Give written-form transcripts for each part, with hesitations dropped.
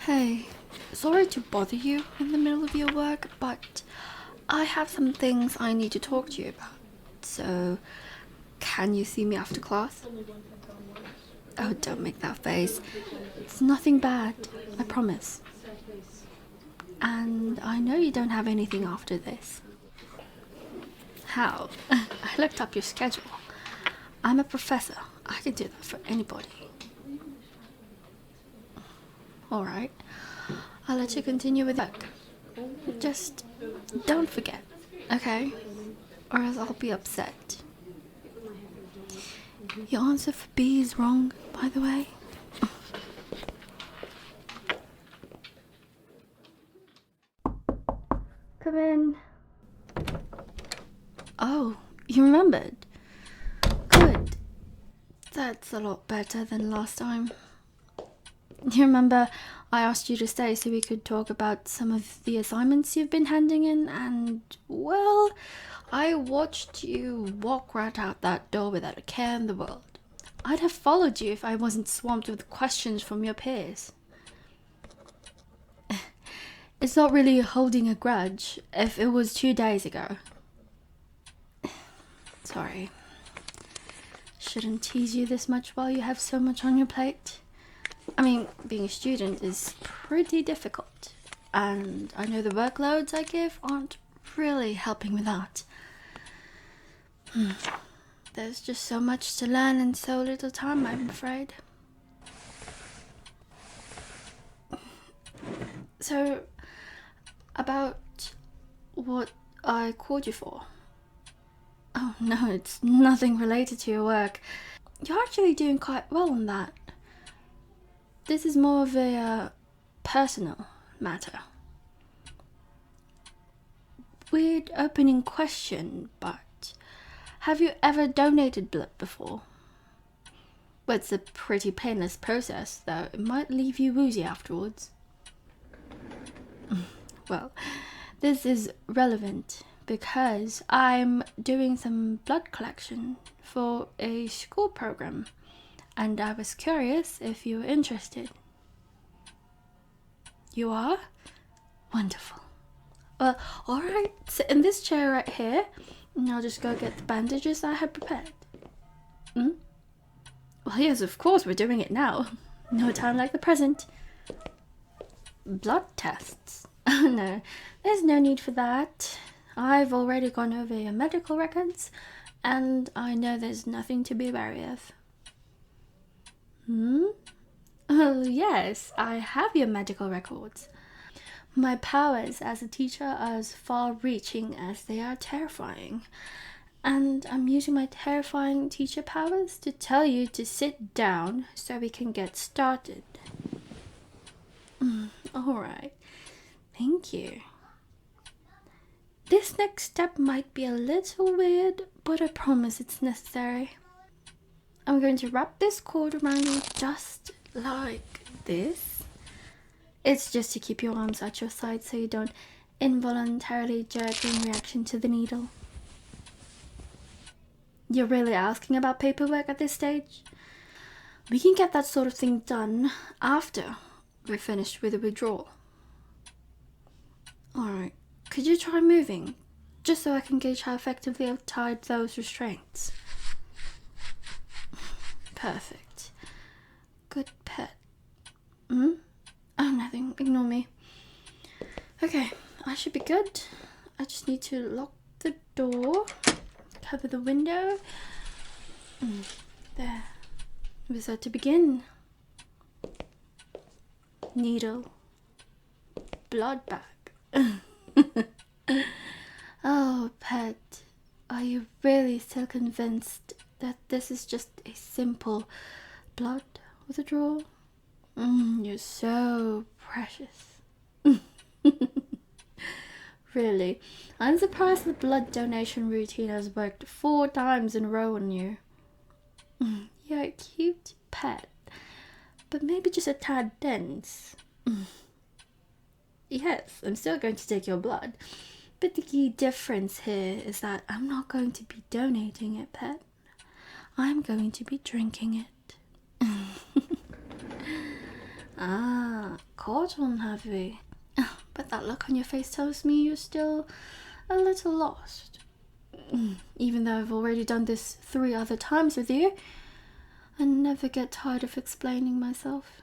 Hey, sorry to bother you in the middle of your work, but I have some things I need to talk to you about. So, can you see me after class? Oh, don't make that face. It's nothing bad, I promise. And I know you don't have anything after this. How? I looked up your schedule. I'm a professor. I can do that for anybody. Alright, I'll let you continue with work. Just don't forget, okay? Or else I'll be upset. Your answer for B is wrong, by the way. Come in. Oh, you remembered? Good. That's a lot better than last time. You remember I asked you to stay so we could talk about some of the assignments you've been handing in, and, well, I watched you walk right out that door without a care in the world. I'd have followed you if I wasn't swamped with questions from your peers. It's not really holding a grudge if it was 2 days ago. Sorry. Shouldn't tease you this much while you have so much on your plate. I mean, being a student is pretty difficult, and I know the workloads I give aren't really helping with that. There's just so much to learn and so little time, I'm afraid. So, about what I called you for. Oh no, it's nothing related to your work. You're actually doing quite well on that. This is more of a personal matter. Weird opening question, but have you ever donated blood before? Well, it's a pretty painless process, though it might leave you woozy afterwards. Well, this is relevant because I'm doing some blood collection for a school program, and I was curious if you were interested. You are? Wonderful. Alright, sit in this chair right here, and I'll just go get the bandages I had prepared. Well, yes, of course, we're doing it now. No time like the present. Blood tests? Oh no, there's no need for that. I've already gone over your medical records, and I know there's nothing to be wary of. Oh yes, I have your medical records. My powers as a teacher are as far-reaching as they are terrifying. And I'm using my terrifying teacher powers to tell you to sit down so we can get started. Alright, thank you. This next step might be a little weird, but I promise it's necessary. I'm going to wrap this cord around you just like this. It's just to keep your arms at your side so you don't involuntarily jerk in reaction to the needle. You're really asking about paperwork at this stage? We can get that sort of thing done after we're finished with the withdrawal. Alright, could you try moving? Just so I can gauge how effectively I've tied those restraints. Perfect. Good pet. Oh, nothing. Ignore me. Okay, I should be good. I just need to lock the door, cover the window. There. We're set to begin. Needle. Blood bag. Oh, pet. Are you really still convinced that this is just a simple blood withdrawal? You're so precious. Really, I'm surprised the blood donation routine has worked 4 times in a row on you. You're a cute pet, but maybe just a tad dense. Yes, I'm still going to take your blood, but the key difference here is that I'm not going to be donating it, pet. I'm going to be drinking it. Caught on, have we? But that look on your face tells me you're still a little lost. Even though I've already done this 3 other times with you, I never get tired of explaining myself.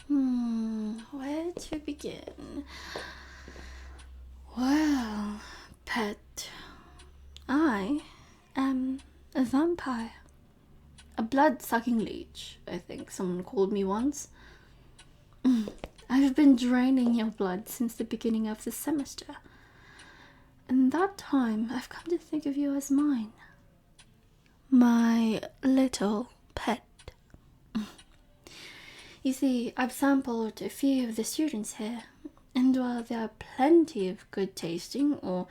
Where to begin? Well, pet, I am a vampire. A blood-sucking leech, I think someone called me once. I've been draining your blood since the beginning of the semester. And that time, I've come to think of you as mine. My little pet. You see, I've sampled a few of the students here, and while there are plenty of good-tasting or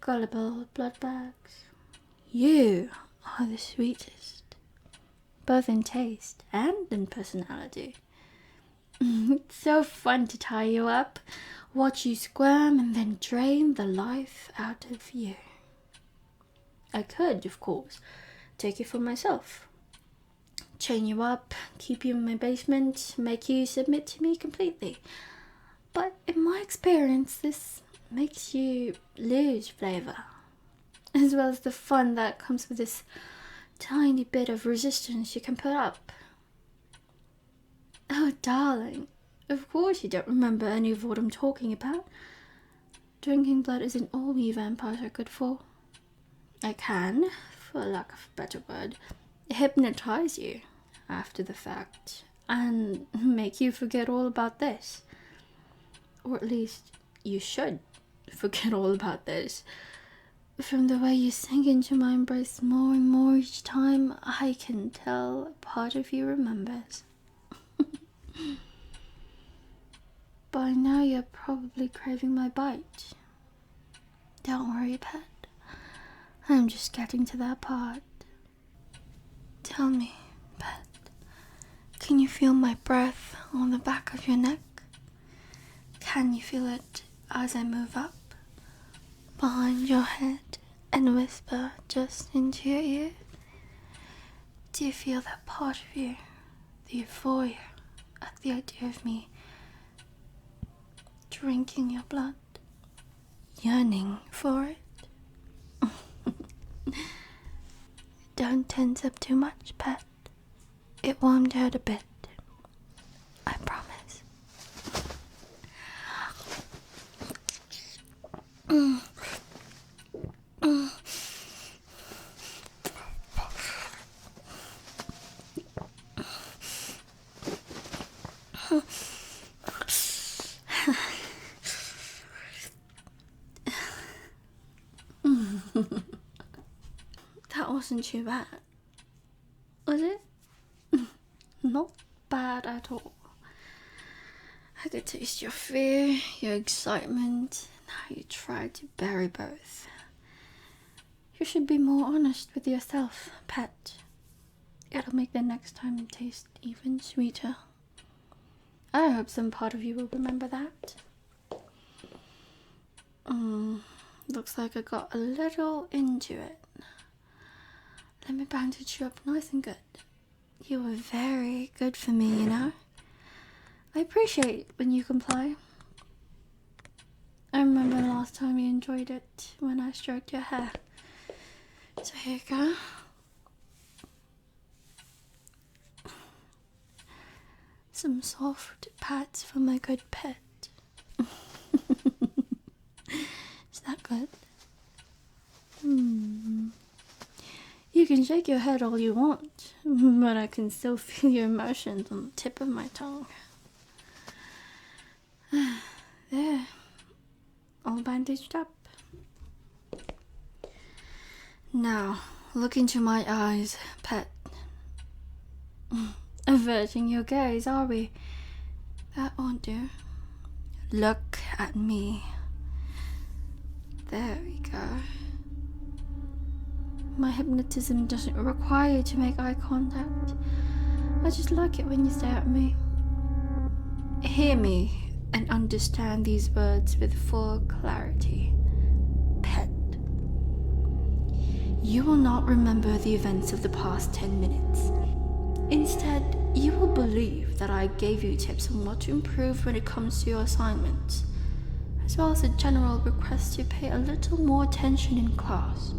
gullible blood bags, you are the sweetest, both in taste and in personality. It's so fun to tie you up, watch you squirm, and then drain the life out of you. I could, of course, take you for myself. Chain you up, keep you in my basement, make you submit to me completely. But in my experience, this makes you lose flavor, as well as the fun that comes with this tiny bit of resistance you can put up. Oh, darling, of course you don't remember any of what I'm talking about. Drinking blood isn't all we vampires are good for. I can, for lack of a better word, hypnotize you after the fact and make you forget all about this. Or at least you should forget all about this. From the way you sink into my embrace more and more each time, I can tell a part of you remembers. By now you're probably craving my bite. Don't worry, pet. I'm just getting to that part. Tell me, pet, can you feel my breath on the back of your neck? Can you feel it as I move up behind your head and whisper just into your ear? Do you feel that part of you, the euphoria at the idea of me drinking your blood, yearning for it? Don't tense up too much, pet. It won't hurt a bit. I promise. That wasn't too bad, was it? Not bad at all. I could taste your fear, your excitement, and how you tried to bury both. You should be more honest with yourself, pet. It'll make the next time taste even sweeter. I hope some part of you will remember that. Looks like I got a little into it. Let me bandage you up nice and good. You were very good for me, you know. I appreciate when you comply. I remember the last time you enjoyed it when I stroked your hair. So here you go. Some soft pats for my good pet. Is that good? You can shake your head all you want, but I can still feel your emotions on the tip of my tongue. There, all bandaged up. Now, look into my eyes, pet. Averting your gaze, are we? That won't do. Look at me. There we go. My hypnotism doesn't require you to make eye contact. I just like it when you stare at me. Hear me and understand these words with full clarity. Pet. You will not remember the events of the past 10 minutes. Instead, you will believe that I gave you tips on what to improve when it comes to your assignments, as well as a general request to pay a little more attention in class.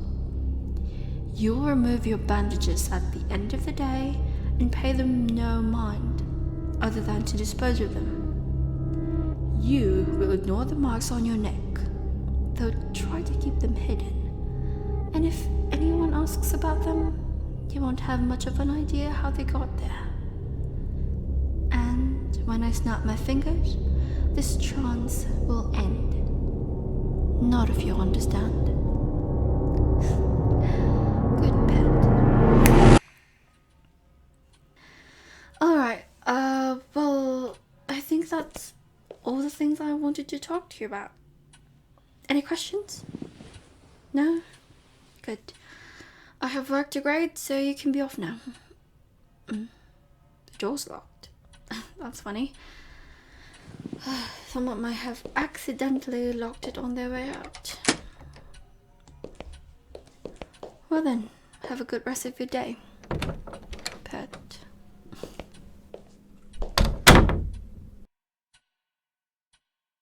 You'll remove your bandages at the end of the day and pay them no mind, other than to dispose of them. You will ignore the marks on your neck, though try to keep them hidden. And if anyone asks about them, you won't have much of an idea how they got there. And when I snap my fingers, this trance will end. Not if you understand. Good pet. Alright, well, I think that's all the things I wanted to talk to you about. Any questions? No? Good. I have work to grade, so you can be off now. The door's locked. That's funny. Someone might have accidentally locked it on their way out. Well then, have a good rest of your day.